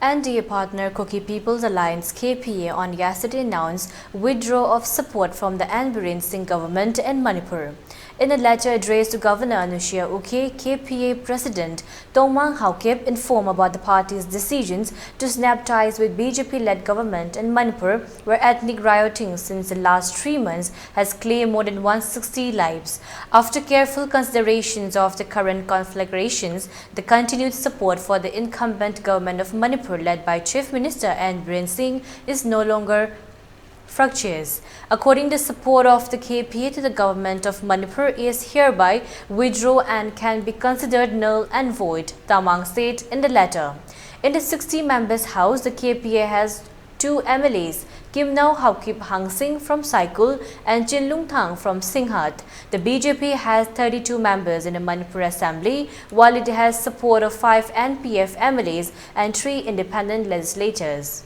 NDA partner Koki People's Alliance KPA on yesterday announced withdrawal of support from the Biren-Led Government in Manipur. In a letter addressed to Governor Anushya Uke, KPA President Tomang Haukip informed about the party's decisions to snap ties with BJP-led government in Manipur, where ethnic rioting since the last 3 months has claimed more than 160 lives. After careful considerations of the current conflagrations, the continued support for the incumbent government of Manipur led by Chief Minister Biren is no longer fructuous. According to support of the KPA to the government of Manipur is hereby withdraw and can be considered null and void, Tamang said in the letter. In the 60 members house, the KPA has 2 MLAs, Kimnao Haukip Hangsing from Saikul and Chinlung Thang from Singhat. The BJP has 32 members in the Manipur Assembly, while it has support of 5 NPF MLAs and 3 independent legislators.